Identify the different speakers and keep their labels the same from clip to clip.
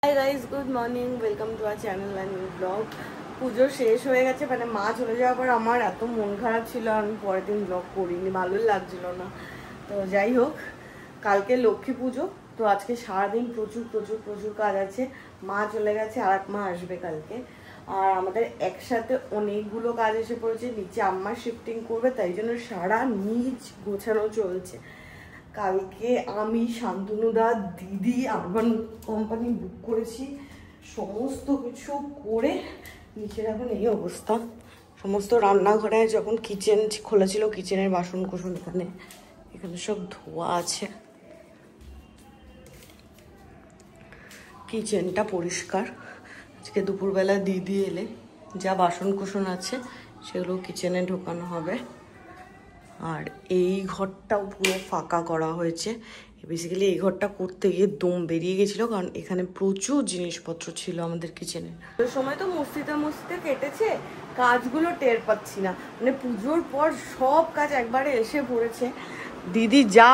Speaker 1: Hi guys, good morning, welcome to our channel and new blog. পুজো শেষ হয়ে গেছে, মানে মা চলে যাওয়ার পর আমার এত মন খারাপ ছিল, আমি পরের দিন ব্লগ করিনি, ভালোই লাগছিল না। তো যাই হোক, কালকে লক্ষ্মী পুজো, তো আজকে সারাদিন প্রচুর প্রচুর প্রচুর কাজ আছে। মা চলে গেছে, আর এক মা আসবে কালকে, আর আমাদের একসাথে অনেকগুলো কাজ এসে পড়েছে। নিচে আম্মা শিফটিং করবে, তাই জন্য সারা নিচ গোছানো চলছে। কালকে আমি, শান্তনুদা, দিদি আরবান কোম্পানি বুক করেছি, সমস্ত কিছু করে নিচের এখন এই অবস্থা। সমস্ত রান্নাঘরে যখন কিচেন খোলা ছিল, কিচেনের বাসন কোসন এখানে এখানে সব ধোয়া আছে। কিচেনটা পরিষ্কার। আজকে দুপুরবেলা দিদি এলে যা বাসন কোসন আছে সেগুলো কিচেনে ঢোকানো হবে। আর এই ঘরটাও পুরো ফাঁকা করা হয়েছে। বেসিক্যালি এই ঘরটা করতে গিয়ে দম বেরিয়ে গেছিলো, কারণ এখানে প্রচুর জিনিসপত্র ছিল আমাদের কিচেনে। ওই সময় তো মস্তিতে কেটেছে, কাজগুলো টের পাচ্ছি না, মানে পুজোর পর সব কাজ একবারে এসে পড়েছে। দিদি যা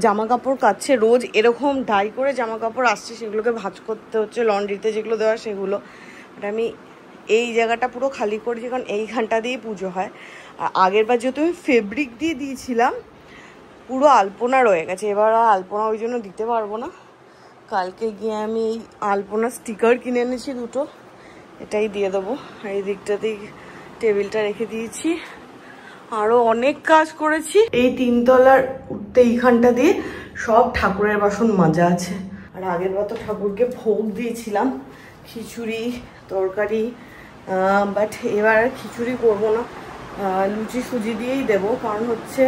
Speaker 1: জামা কাপড় কাচ্ছে, রোজ এরকম ডাই করে জামা কাপড় আসছে, সেগুলোকে ভাঁজ করতে হচ্ছে, লন্ড্রিতে যেগুলো দেওয়া সেগুলো। আর আমি এই জায়গাটা পুরো খালি করেছি, কারণ এইখানটা দিয়েই পুজো হয়। আর আগের বার যেহেতু আমি ফেব্রিক দিয়ে দিয়েছিলাম, পুরো আলপনা রয়ে গেছে। এবার আর আলপনা ওই জন্য দিতে পারবো না। কালকে গিয়ে আমি এই আলপনা স্টিকার কিনে এনেছি দুটো, এটাই দিয়ে দেবো। আর এই দিকটাতেই টেবিলটা রেখে দিয়েছি। আরও অনেক কাজ করেছি। এই তিনতলার উঠতে এইখানটা দিয়ে সব ঠাকুরের বাসন মাজা আছে। আর আগের বার তো ঠাকুরকে ভোগ দিয়েছিলাম, খিচুড়ি তরকারি, বাট এবার আর খিচুড়ি করবো না, লুচি সুজি দিয়েই দেবো। কারণ হচ্ছে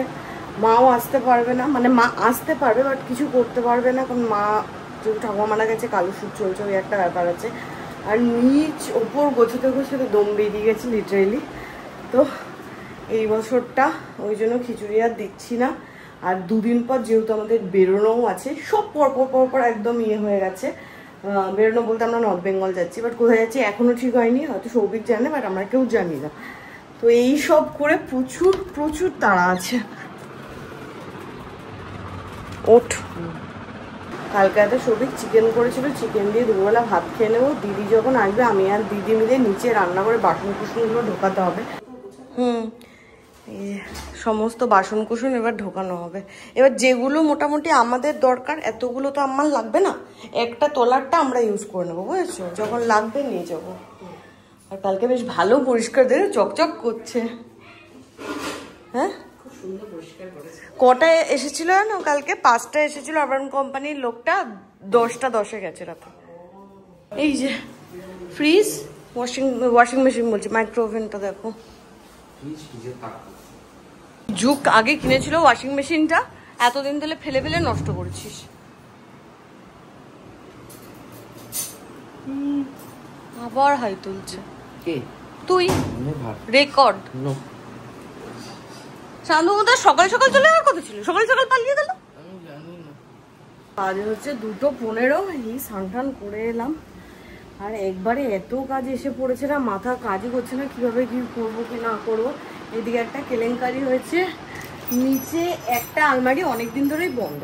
Speaker 1: মাও আসতে পারবে না, মানে মা আসতে পারবে বাট কিছু করতে পারবে না, কারণ মা যেহেতু ঠাকুমা মারা গেছে, কালো সুদ চলছে, ওই একটা ব্যাপার আছে। আর নিচ ওপর গোছাতে গোছাতে দম বেরিয়ে গেছে লিটারেলি। তো এই বছরটা ওই জন্য খিচুড়ি আর দিচ্ছি না। আর দুদিন পর যেহেতু আমাদের বেরোনোও আছে, সব পরপর একদম হয়ে গেছে। বেরোনো বলতে আমরা নর্থ বেঙ্গল যাচ্ছি, বাট কোথায় যাচ্ছি এখনও ঠিক হয়নি, হয়তো সৌভিক জানে, বাট আমরা কেউ জানি না। তো এই সব করে প্রচুর প্রচুর তাড়া আছে। ওঠ, কালকে এত সৌভিক চিকেন করেছিল, চিকেন দিয়ে দুপুরবেলা ভাত খেয়ে নেবো। দিদি যখন আসবে, আমি আর দিদি মিলে নিচে রান্না করে বাসন কুসনগুলো ঢোকাতে হবে। এই সমস্ত বাসন কুসন এবার ঢোকানো হবে। এবার যেগুলো মোটামুটি আমাদের দরকার, এতগুলো তো আমার লাগবে না, একটা তলারটা আমরা ইউজ করে নেবো, বুঝেছো? যখন লাগবে নিয়ে যাবো। আর কালকে বেশ ভালো পরিষ্কার দিয়ে চকচক করছে। হ্যাঁ, খুব সুন্দর পরিষ্কার করেছে। কটায় এসেছিল জানো? কালকে 5টায় এসেছিল আরবান কোম্পানির লোকটা, 10টা 10-এ গেছে রাতে। এই যে ফ্রিজ, ওয়াশিং মেশিন বলছি, মাইক্রো ওভেনটা দেখো। যুগ আগে কিনেছিল ওয়াশিং মেশিনটা, এতদিন ধরে ফেলে ফেলে নষ্ট করেছিস। আবার হাই তুলছে তুই, রেকর্ড। শান্তনুদা সকাল সকাল চলে যাওয়ার কথা ছিল, সকাল সকাল পালিয়ে গেল। কাজে হচ্ছে 2:15, এই স্নান করে এলাম। আর একবারে এত কাজ এসে পড়েছে না, মাথা কাজই করছে না, কিভাবে কি করবো কি না করবো। এদিকে একটা কেলেঙ্কারি হয়েছে, নিচে একটা আলমারি অনেকদিন ধরেই বন্ধ,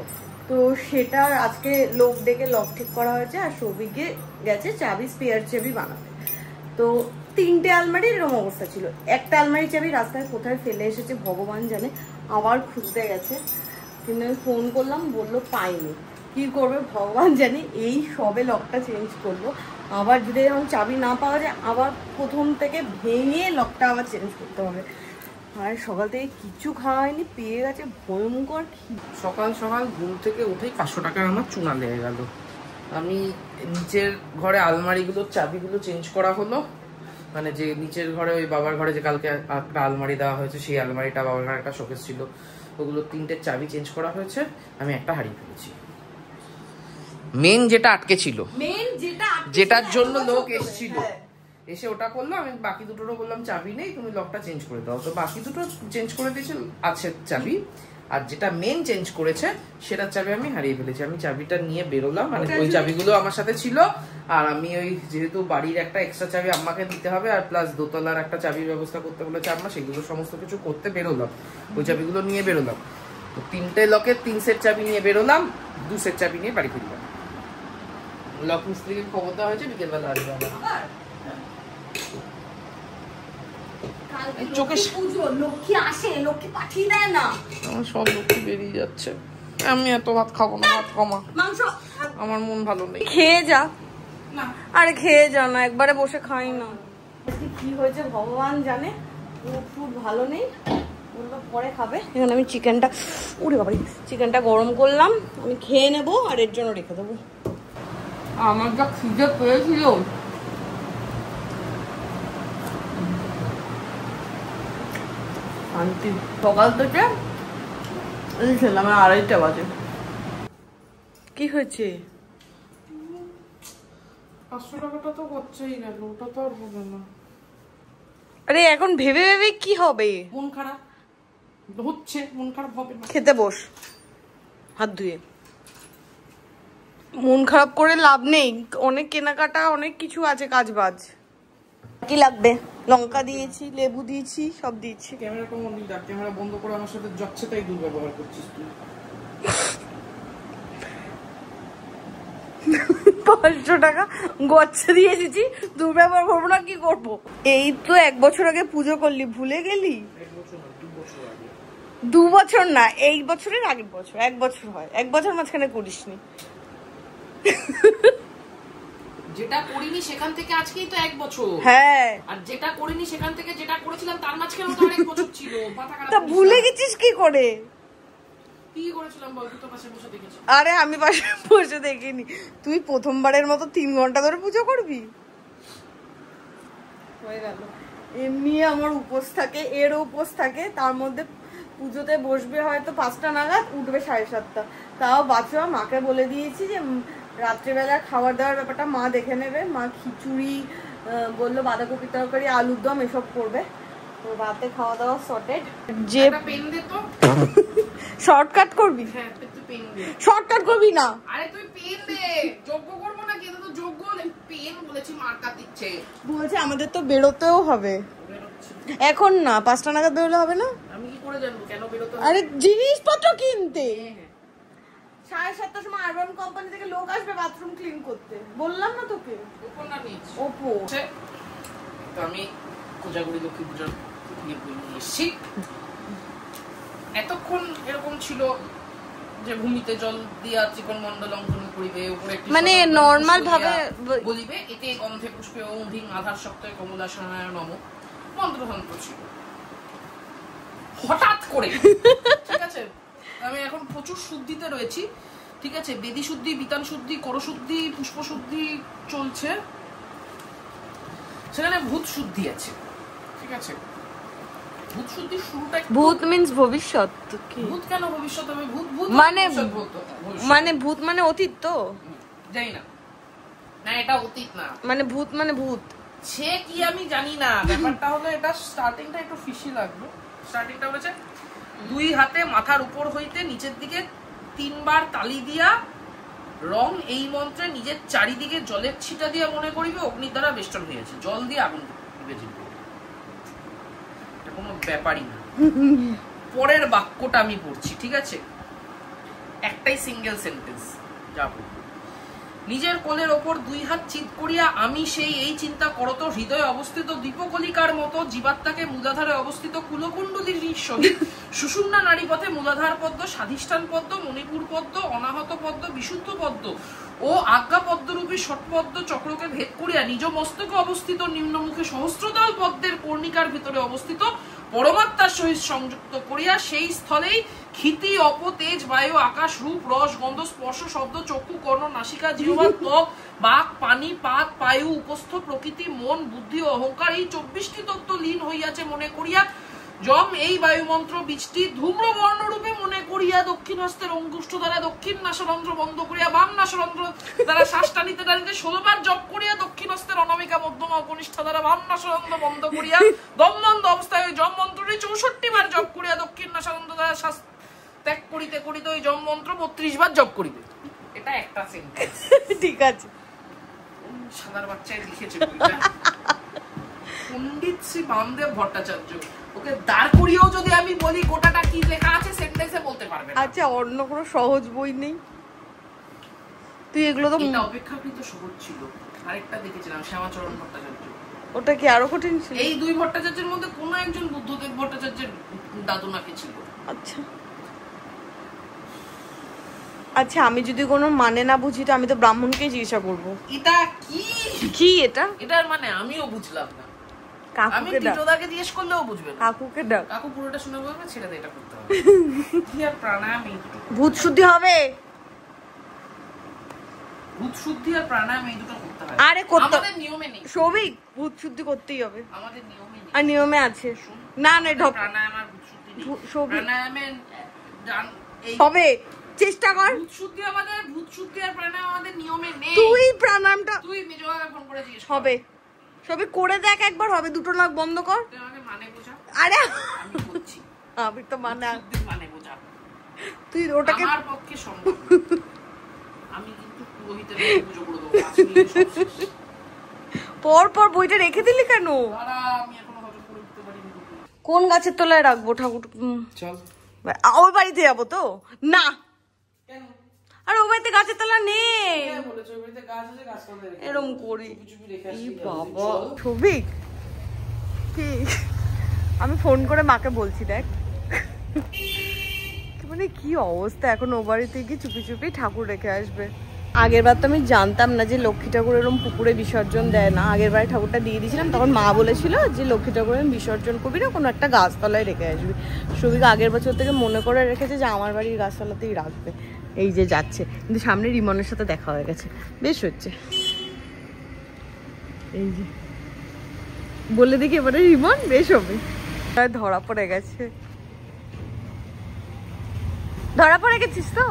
Speaker 1: তো সেটা আজকে লোক ডেকে লক ঠিক করা হয়েছে। আর সৌভিকে গেছে চাবি, স্পেয়ার চাবি বানাতে। তো 3টে আলমারির এরকম অবস্থা ছিল। একটা আলমারি চাবি রাস্তায় কোথায় ফেলে এসেছে ভগবান জানে, আবার খুঁজতে গেছে। কিন্তু আমি ফোন করলাম, বললো পাইনি। কি করবে ভগবান জানে, এই সবে লকটা চেঞ্জ করবো। আবার যদি এখন চাবি না পাওয়া যায়, আবার প্রথম থেকে ভেঙে লকটা আবার চেঞ্জ করতে হবে। আর সকাল থেকে কিছু খাওয়া হয়নি, পেয়ে গেছে ভয়ঙ্কর।
Speaker 2: সকাল সকাল ঘুম থেকে উঠেই 500 টাকার আমার চুনা লেগে গেল। আমি নিচের ঘরে আলমারিগুলোর চাবিগুলো চেঞ্জ করা হলো, মানে যে নিচের ঘরে ওই বাবার ঘরে যে কালকে একটা আলমারি দেওয়া হয়েছে, সেই আলমারিটা বাবার ঘরে একটা শোকেস ছিল, ওগুলো 3টে চাবি চেঞ্জ করা হয়েছে। আমি একটা হারিয়ে ফেলেছি, মেন যেটা আটকে ছিল, যেটার জন্য লোক এসেছিল, এসে ওটা করলো। আমি বাকি দুটোরও বললাম চাবি নেই, তুমি লকটা চেঞ্জ করে দাও। তো বাকি দুটো চেঞ্জ করে দিয়েছে, আছে চাবি। আর যেটা মেন চেঞ্জ করেছে সেটার চাবি আমি হারিয়ে ফেলেছি। আমি চাবিটা নিয়ে বেরোলাম, মানে ওই চাবিগুলো আমার সাথে ছিল। আর আমি ওই যেহেতু বাড়ির একটা এক্সট্রা চাবি আম্মাকে দিতে হবে, আর প্লাস দোতলার একটা চাবির ব্যবস্থা করতে বলেছে আম্মা, সেগুলো সমস্ত কিছু করতে বেরোলাম, ওই চাবিগুলো নিয়ে বেরোলাম। তো 3টে লকের 3 সেট চাবি নিয়ে বেরোলাম, 2 সেট চাবি নিয়ে বাড়ি ফিরলাম। লক মিস্ত্রিকে খবর দেওয়া হয়েছে, বিকেলবেলা আসবে। চোখে
Speaker 1: লক্ষ্মী আসে, লক্ষ্মী পাঠিয়ে দেয় না,
Speaker 2: আমার সব লক্ষ্মী বেরিয়ে যাচ্ছে। আমি এত ভাত খাবো না, ভাত কমা,
Speaker 1: মাংস
Speaker 2: আমার মন ভালো নেই।
Speaker 1: খেয়ে যা
Speaker 2: না,
Speaker 1: আরে খেয়ে যা না, একবারে বসে খাই না। কি হয়েছে ভগবান জানে, ফুড ভালো নেই, বললো পরে খাবে। এখন আমি চিকেনটা, উড়ে বাবারি, চিকেনটা গরম করলাম, আমি খেয়ে নেবো আর এর জন্য রেখে দেবো।
Speaker 2: আমার যা খিদে পেয়েছিল, শান্তি। সকাল থেকে খেলাম, 2:30 বাজে।
Speaker 1: কি হয়েছে?
Speaker 2: 500 টাকাটা তো খরচাই গেল, ওটা তো আর হবে না।
Speaker 1: আরে এখন ভেবে ভেবে কি হবে?
Speaker 2: মন খারাপ হচ্ছে, মন খারাপ হবে না।
Speaker 1: খেতে বস হাত ধুয়ে। মন খারাপ করে লাভ নেই, অনেক কেনাকাটা, অনেক কিছু আছে, কাজ বাজ। কি লাগবে? লঙ্কা দিয়েছি, লেবু দিয়েছি, সব দিয়েছি।
Speaker 2: ক্যামেরা তো বন্ধ, ক্যামেরা বন্ধ করে আমার সাথে যাচ্ছে তাই দুর্ব্যবহার করছিস তুই।
Speaker 1: 500 টাকা গচ্ছা দিয়ে এসেছি, দুর্ব্যবহার করবো না, কি করবো? এই তো 1 বছর আগে পুজো করলি, ভুলে গেলি? 2 বছর না, এই বছরের আগের বছর। 1 বছর হয়, 1 বছর মাঝখানে করিসনি।
Speaker 2: যেটা করিনি সেখান থেকে আজকেই তো 1 বছর।
Speaker 1: হ্যাঁ,
Speaker 2: আর যেটা করিনি সেখান থেকে যেটা করেছিলাম তার মাঝখানে তো 1 বছর ছিল।
Speaker 1: তা ভুলে গেছিস কি করে?
Speaker 2: কি করেছিলাম বল, তুই তো পাশে বসে দেখেছিস।
Speaker 1: আরে আমি পাশে বসে দেখিনি, তুই প্রথমবারের মতো 3 ঘন্টা ধরে পুজো করবি? হয়ে গেল। এমনি আমার উপোস থাকে, এরও উপোস থাকে, তার মধ্যে পুজোতে বসবে হয়তো 5টা নাগাদ, উঠবে 7:30টা। তাও বাঁচোয়া, মাকে বলে দিয়েছি যে রাত্রেবেলা খাবার দাবার ব্যাপারটা মা দেখে নেবে। মা খিচুড়ি বললো, বাঁধাকপি তরকারি, আলুর দম এসব করবে। তো রাতে খাওয়া দাওয়া সর্টেড। যে
Speaker 2: পেন দে তো,
Speaker 1: শর্টকাট করবি?
Speaker 2: হ্যাঁ তুই পেন দে।
Speaker 1: শর্টকাট করবি না?
Speaker 2: আরে তুই পেন দে, যোগ্য করব না, কিন্তু তো যোগ্য পেন বলেছি, মার্কা দিচ্ছে।
Speaker 1: বলছে আমাদের তো বেরোতেও হবে এখন, না 5টা নাগাদ বেরোলে হবে না?
Speaker 2: আমি কি করে জানবো কেন বেরোতে হবে?
Speaker 1: আরে জিনিসপত্র কিনতে 7:30টার সময় আরবান কোম্পানি থেকে লোক আসবে বাথরুম ক্লিন করতে, বললাম না তোকে?
Speaker 2: ওপর না নিচ
Speaker 1: ওপো।
Speaker 2: তো আমি কোজাগুড়ি লক্ষ্মী পূজার নিয়ে এসেছি। এতক্ষণ এরকম ছিল যে ভূমিতে জল দিয়া চিকন মন্ডল অঙ্কন করিবে, উপরে একটি
Speaker 1: মানে নরমাল ভাবে
Speaker 2: বলিবে, এতে গন্ধে পুষ্পে ওম ভীম আধার শক্তে কমলাসনায় নম মন্ত্রতন্ত্র ছিল। হঠাৎ করে, ঠিক আছে, আমি এখন প্রচুর শুদ্ধিতে রয়েছি, ঠিক আছে, বেদি শুদ্ধি, বিতান শুদ্ধি, করশুদ্ধি, পুষ্প শুদ্ধি চলছে, সেখানে ভূত শুদ্ধি আছে, ঠিক আছে। ভূত শুদ্ধি শুরুটা,
Speaker 1: ভূত মিন্স ভবিষ্যৎ। কি
Speaker 2: ভূত কেন ভবিষ্যৎ হবে? ভূত ভূত
Speaker 1: মানে ভূত মানে অতীত তো,
Speaker 2: জানি না, না এটা অতীত না,
Speaker 1: মানে ভূত মানে ভূত
Speaker 2: সে কি আমি জানি না। ব্যাপারটা হলো, এটা স্টার্টিংটা একটু ফিশি লাগলো। স্টার্টিংটা হয়েছে 2 হাতে মাথার উপর হইতে নিচের দিকে 3 বার তালি দিয়া রং এই মন্ত্রে নিজের চারিদিকে জলের ছিটা দিয়া মনে করিবে অগ্নি দ্বারা বেষ্টন হইয়াছে, জল দিয়ে আগুন দিবে। এটা কোনো ব্যাপারই না। পরের বাক্যটা আমি পড়ছি, ঠিক আছে, একটাই সিঙ্গেল সেন্টেন্স, যা বলবো। নিজের কোলের ওপর 2 হাত চিত করিয়া আমি সেই এই চিন্তা করত, হৃদয়ে অবস্থিত দীপকলিকার মতো জীবাত্মাকে মূলাধারে অবস্থিত কুলকুণ্ডলীর সহিত সুষুম্না নারী পথে মূলাধার পদ্ম, স্বাধিষ্ঠান পদ্ম, মণিপুর পদ্ম, অনাহত পদ্ম, বিশুদ্ধ পদ্ম ও আজ্ঞা পদ্মরূপী ষটপদ্ম চক্রকে ভেদ করিয়া নিজ মস্তকে অবস্থিত নিম্নমুখে সহস্রদল পদ্মের কর্ণিকার ভিতরে অবস্থিত পরমাত্মার সহিত সংযুক্ত করিয়া সেই স্থলেই ক্ষিতি, অপ, তেজ, বায়ু, আকাশ, রূপ, রস, গন্ধ, স্পর্শ, শব্দ, চক্ষু, কর্ণ, নাসিকা, জিহ্বা, ত্বক, বাক, পানি, পাত, পায়ু, উপস্থ, প্রকৃতি, মন, বুদ্ধি ও অহংকার এই 24টি তত্ত্ব লীন হইয়াছে মনে করিয়া যম এই বায়ুমন্ত্র বীজটি ধূম্রবর্ণ রূপে মনে করিয়া দক্ষিণ হস্তের অঙ্গুষ্ঠ দ্বারা দক্ষিণ নাসরন্ধ্র বন্ধ করিয়া বাম নাসরন্ধ্র দ্বারা শ্বাস টানিতে টানিতে 16 বার জপ করিয়া দক্ষিণ হস্তের অনামিকা মধ্যমা উপনিষ্ঠা দ্বারা বাম নাসরন্ধ্র বন্ধ করিয়া দমবন্ধ অবস্থায় ওই জম মন্ত্রটি 64 বার জপ করিয়া দক্ষিণ নাসরন্ধ্র দ্বারা শ্বাস ত্যাগ করিতে করিতে ওই জম মন্ত্র 32 বার জপ করিবে। এটা একটা সেন্টেন্স, ঠিক আছে। সাদার বাচ্চায় লিখেছে পণ্ডিত শ্রী বামদেব ভট্টাচার্য। ওকে দাঁড় করিয়েও যদি আমি বলি গোটাটা কি লেখা আছে সেন্টেন্সে বলতে পারবে না।
Speaker 1: আচ্ছা, অন্য কোনো সহজ বই নেই? তুই এগুলো তো
Speaker 2: এটা অপেক্ষাকৃত সহজ ছিল। আরেকটা দেখেছিলাম শ্যামাচরণ ভট্টাচার্য,
Speaker 1: ওটা কি আরো কঠিন ছিল?
Speaker 2: এই দুই ভট্টাচার্যের মধ্যে কোন একজন বুদ্ধদেব ভট্টাচার্যের দাদু নাকি ছিল।
Speaker 1: আচ্ছা আচ্ছা, আমি যদি কোনো মানে না বুঝি তো আমি তো ব্রাহ্মণকে জিজ্ঞাসা করবো
Speaker 2: এটা কি
Speaker 1: কি এটা,
Speaker 2: এটার মানে আমিও বুঝলাম না। আমি
Speaker 1: কাকুকে ডাক,
Speaker 2: টিটোদাকে জিজ্ঞেস করলেও বুঝবে না।
Speaker 1: কাকুকে ডাক,
Speaker 2: কাকু পুরোটা শুনে বলবে ছেড়ে দে, এটা করতে হবে। কি আর প্রাণায়াম, এই দুটো
Speaker 1: ভূত শুদ্ধি হবে।
Speaker 2: ভূত শুদ্ধি আর প্রাণায়াম এই দুটো করতে হয়।
Speaker 1: আরে করতে
Speaker 2: আমাদের নিয়মে নেই
Speaker 1: সবই, ভূত শুদ্ধি করতেই হবে,
Speaker 2: আমাদের নিয়মে নেই।
Speaker 1: আর নিয়মে আছে না না
Speaker 2: প্রাণায়াম আর ভূত শুদ্ধি নেই।
Speaker 1: সবই
Speaker 2: প্রাণায়ামে এই
Speaker 1: হবে, চেষ্টা কর।
Speaker 2: ভূত শুদ্ধি আমাদের, ভূত শুদ্ধি আর প্রাণায়াম আমাদের নিয়মে নেই।
Speaker 1: তুই প্রাণায়ামটা
Speaker 2: তুই মেজবাকে ফোন করে জিজ্ঞেস কর।
Speaker 1: হবে, সবই করে দেখ একবার, হবে। দুটো নাক বন্ধ কর।
Speaker 2: তুই আমাকে মানে বোঝা।
Speaker 1: আরে
Speaker 2: আমি বলছি
Speaker 1: আমি তো মানে
Speaker 2: শুদ্ধি মানে বোঝা
Speaker 1: তুই ওটাকে
Speaker 2: আমার পক্ষে সম্ভব না। আমি কিন্তু পুরোহিতের মতো পুজো করে দেবো 5 মিনিট সব শেষ।
Speaker 1: পর পর বইটা রেখে দিলি কেন?
Speaker 2: দাঁড়া, আমি এখনো হজম করে উঠতে পারিনি।
Speaker 1: কোন গাছের তলায় রাখবো ঠাকুর?
Speaker 2: চল।
Speaker 1: ওই বাড়িতে যাবো তো না,
Speaker 2: কেন?
Speaker 1: আর ওই বাড়িতে গাছের তলা নেই।
Speaker 2: কে বলেছে ওই বাড়িতে গাছ আছে, গাছ কাটতে রেখে
Speaker 1: এরম করি
Speaker 2: চুপি চুপি রেখে
Speaker 1: এই
Speaker 2: আসি।
Speaker 1: বাবা সবিক কি, আমি ফোন করে মাকে বলছি দেখ মানে কি অবস্থা, এখন ও বাড়িতে গিয়ে চুপি চুপি ঠাকুর রেখে আসবে। আগের বার তো আমি জানতাম না যে লক্ষ্মী ঠাকুর এরকম পুকুরে বিসর্জন দেয় না। আগের বারে ঠাকুরটা দিয়ে দিয়েছিলাম, তখন মা বলেছিল যে লক্ষ্মী ঠাকুর বিসর্জন করবি না, কোনো একটা গাছতলায় রেখে আসবি। সবিক আগের বছর থেকে মনে করে রেখেছে যে আমার বাড়ির গাছতলাতেই রাখবে। এই যে যাচ্ছে, কিন্তু সামনে রিমনের সাথে দেখা হয়ে গেছে, বেশ হচ্ছে। এই যে বলে দেখি এবারে রিমন বেশ হবে। ধরা পড়ে গেছে, ধরা পড়ে গেছিস তো?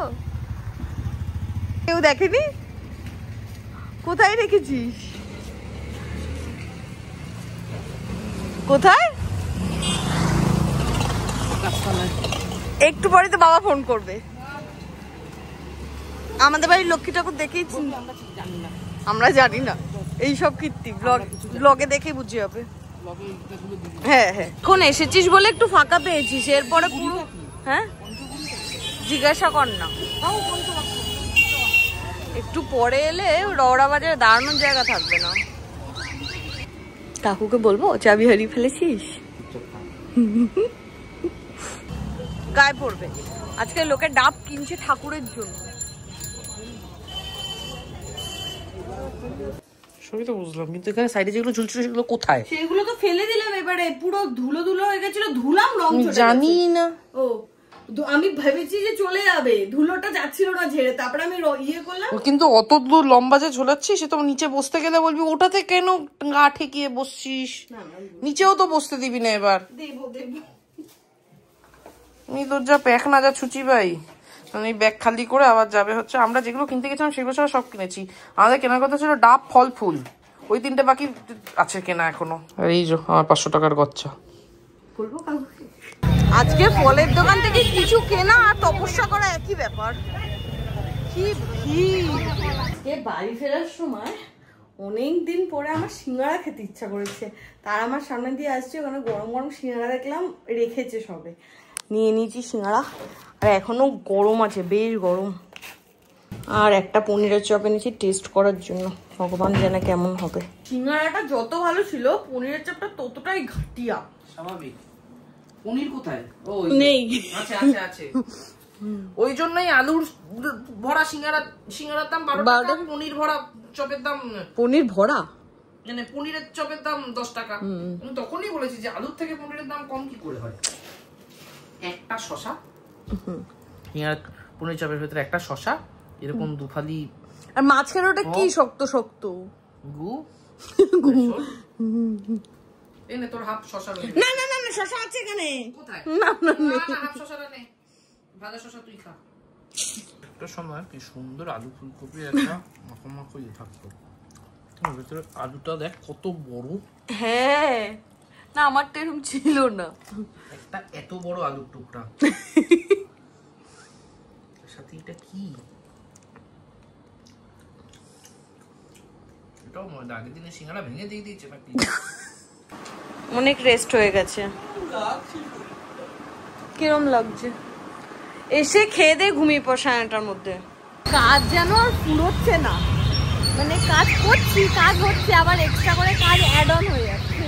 Speaker 1: কেউ দেখেনি? কোথায় রেখেছিস? কোথায়? একটু পরে তো বাবা ফোন করবে। আমাদের বাড়ির লক্ষ্মী ঠাকুর দেখেছি আমরা জানি না, এইসব কীর্তি ব্লগে দেখে বুঝি হবে। হ্যাঁ হ্যাঁ, কোন এসেছিস বলে একটু ফাঁকা পেয়েছিস, এরপরে পুরো হ্যাঁ জিজ্ঞাসা কর না। একটু পরে এলে রওড়া বাজারে দাঁড়ানোর জায়গা থাকবে না। কাকুকে বলবো চাবি হারিয়ে ফেলেছিস, গায়ে পড়বে। আজকে লোকে ডাব কিনছে ঠাকুরের জন্য।
Speaker 2: সবই তো বুঝলাম, কিন্তু এখানে সাইডে যেগুলো ঝুলছিল সেগুলো কোথায়?
Speaker 1: সেগুলো তো ফেলে দিলাম, এবারে পুরো ধুলো ধুলো হয়ে গেছিল, ধুলাম রং
Speaker 2: জানি না।
Speaker 1: ও আমি ভেবেছি যে চলে যাবে, ধুলোটা যাচ্ছিল না ঝেড়ে, তারপরে আমি ইয়ে করলাম।
Speaker 2: কিন্তু অত দূর লম্বা যে ঝোলাচ্ছিস, সে তো নিচে বসতে গেলে বলবি ওটাতে কেন গা ঠেকিয়ে বসছিস, নিচেও তো বসতে দিবি না। এবার
Speaker 1: দেবো দেবো,
Speaker 2: আমি তোর যা প্যাক না যা ছুচি ভাই, মানে ব্যাগ খালি করে আবার যাবে হচ্ছে। আমরা যেগুলো কিনতে গেছিলাম সেগুলো ছাড়া সব কিনেছি। আমাদের কেনার কথা ছিল ডাব, ফল, ফুল, ওই 3টে বাকি আছে কেনা এখনো। আর এই যে আমার 500 টাকার গচ্চা।
Speaker 1: আজকে ফলের দোকান থেকে কিছু কেনা আর তপস্যা করা একই ব্যাপার। কি ভিড়! বাড়ি ফেরার সময় অনেক দিন পরে আমার সিঙ্গাড়া খেতে ইচ্ছা করেছে, তার আমার সামনে দিয়ে আসছে, ওখানে গরম গরম সিঙ্গাড়া দেখলাম রেখেছে, সবে নিয়ে নিয়েছি সিঙ্গাড়া। আর এখনো গরম আছে, বেশ গরম। আর একটা পনিরের চপ এনেছি টেস্ট করার জন্য, ভগবান জানে কেমন হবে। সিঙ্গাড়াটা যত ভালো ছিল, পনিরের চপটা ততটাই ঘাটিয়া।
Speaker 2: স্বাভাবিক। পনির কোথায়?
Speaker 1: নেই,
Speaker 2: আছে আছে আছে। ওই জন্যই আলুর ভরা সিঙ্গারার দাম 12 টাকা, পনির ভরা চপের দাম,
Speaker 1: পনির ভরা
Speaker 2: মানে পনিরের চপের দাম 10 টাকা। আমি তখনই বলেছি যে আলুর থেকে পনিরের দাম কম কি করে হয়। একটা শশা, সিঙ্গারা পনির চপের ভিতরে একটা শশা, এরকম দুফালি,
Speaker 1: আর মাঝখানে ওটা কি শক্ত শক্ত
Speaker 2: গু। এনে তোর হাফ শশা।
Speaker 1: না না না, শশা আছে এখানে।
Speaker 2: কোথায়?
Speaker 1: না না না,
Speaker 2: হাফ শশাটা নে, ভাজা শশা তুই খা। একটা সময় কি সুন্দর আলু ফুলকপি একটা মাখো ইয়ে থাকতো, ভিতরে আলুটা দেখ কত বড়।
Speaker 1: হ্যাঁ না, আমারটা এরকম ছিল না,
Speaker 2: একটা এত বড় আলুর টুকরা। সাথে এটা কি? এটাও ময়দা, আগের দিনে সিঙ্গাড়া ভেঙে দিয়ে দিয়েছে নাকি?
Speaker 1: অনেক রেস্ট হয়ে গেছে। কিরম লাগছে? এসে খেয়ে দিয়ে ঘুমিয়ে পড় 9:30টার মধ্যে। কাজ যেন আর ফুরোচ্ছে না, মানে কাজ করছি, কাজ হচ্ছে, আবার এক্সট্রা করে কাজ অ্যাড অন হয়ে যাচ্ছে।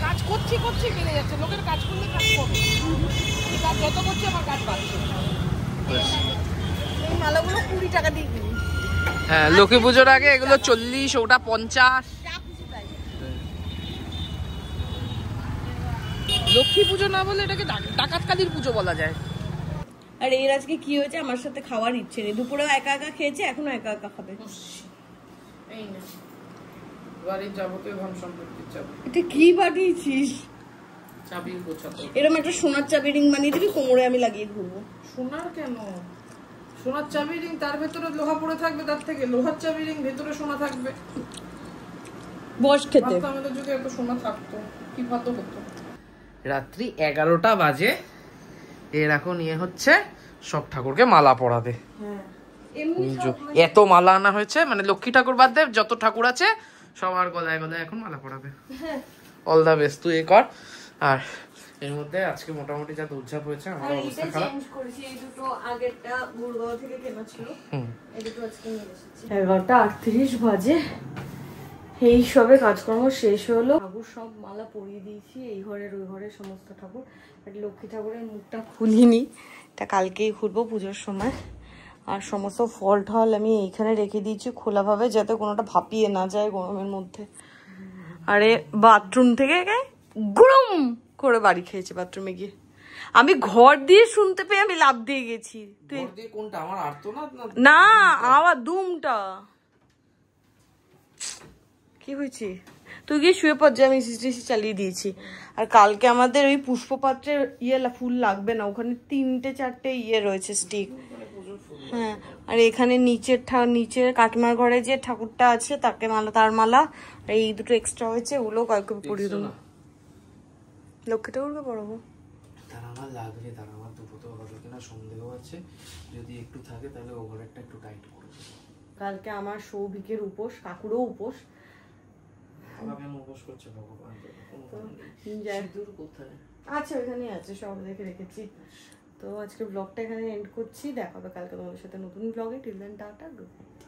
Speaker 2: কাজ করছি বেড়ে যাচ্ছে, লোকের কাজ করলে কাজ কমে, কাজ যত করছে আমার কাজ বাড়ছে।
Speaker 1: এই মালাগুলো 20 টাকা দিয়ে কিনি।
Speaker 2: হ্যাঁ, লক্ষ্মী পুজোর আগে এগুলো 40, ওটা 50। লক্ষ্মী পুজো না বলে এটাকে ডাকাত কালীর পুজো বলা যায়।
Speaker 1: আর এর আজকে কি হয়েছে, আমার সাথে খাওয়ার ইচ্ছে নেই, দুপুরেও একা একা খেয়েছে, এখনো একা একা খাবে।
Speaker 2: এই না, বাড়ির যাবতীয় ধন সম্পত্তির চাবি।
Speaker 1: এটা কি বানিয়েছিস?
Speaker 2: চাবির গোছাতে।
Speaker 1: এরকম একটা সোনার চাবি রিং বানিয়ে দিবি, কোমরে আমি লাগিয়ে ঘুরবো।
Speaker 2: সোনার কেন? সোনার চাবি রিং, তার ভেতরে লোহা পড়ে থাকবে, তার থেকে লোহার চাবি রিং, ভেতরে সোনা থাকবে।
Speaker 1: বস খেতে
Speaker 2: আমাদের যুগে এত সোনা থাকতো, কি ভালো হতো। রাত্রি 11টা বাজে, এর এখন ইয়ে হচ্ছে সব ঠাকুরকে মালা পরাবে। এত মালা আনা হয়েছে, মানে লক্ষ্মী ঠাকুর বাদ দিয়ে যত ঠাকুর আছে সবার গলায় গলায় এখন মালা পরাবে। অল দা বেস্ট, তুই এ কর। আর এর মধ্যে আজকে মোটামুটি যা দৌড়ঝাঁপ হয়েছে, আমার অবস্থা খারাপ।
Speaker 1: এই দুটো আগেরটা গুড়গাঁও থেকে কেনা ছিল, এই দুটো আজকে নিয়ে এসেছি। 11:38 বাজে, এই সবে কাজকর্ম শেষ হলো। ঠাকুর সব মালা পরিয়ে দিয়েছি, এই ঘরের ওই ঘরের সমস্ত ঠাকুর। লক্ষ্মী ঠাকুরের মুখটা খুলিনি, এটা কালকেই খুলবো পুজোর সময়। আর সমস্ত ফল টল আমি এইখানে রেখে দিয়েছি খোলাভাবে, যাতে কোনোটা ভাপিয়ে না যায় গরমের মধ্যে। আরে বাথরুম থেকে গুড়ুম করে বাড়ি খেয়েছে বাথরুমে গিয়ে, আমি ঘর দিয়ে শুনতে পেয়ে আমি লাফ দিয়ে গেছি।
Speaker 2: কোনটা আমার আর্তনাদ
Speaker 1: না, আবার দুমটা। কি হয়েছে? তুই গিয়ে শুয়ে পর, যে আমি সিসি চালিয়ে দিয়েছি। আর কালকে আমাদের ওই পুষ্পপাত্রের ফুল লাগবে না, ওখানে 3-4টে রয়েছে স্টিক। হ্যাঁ, আর এখানে নিচের কাকিমার ঘরে যে ঠাকুরটা আছে তাকে মালা, তার মালা, আর এই দুটো এক্সট্রা হয়েছে, ওগুলো কয়েকটা পরিয়ে দেবো। লক্ষ্মী ঠাকুরকে পড়াবো।
Speaker 2: তার আমার লাগবে, তার আমার দুটো তো হবে কিনা সন্দেহ আছে, যদি একটু থাকে তাহলে ও ঘরেরটা একটু টাইট করে দেবো।
Speaker 1: কালকে আমার সৌভিকের উপোস, কাকুরও উপোস। আচ্ছা, ওইখানে আছে, সব দেখে রেখেছি। তো আজকে ব্লগটা এখানে এন্ড করছি, দেখা হবে কালকে তোমাদের সাথে নতুন ব্লগে। Till then tata, good night.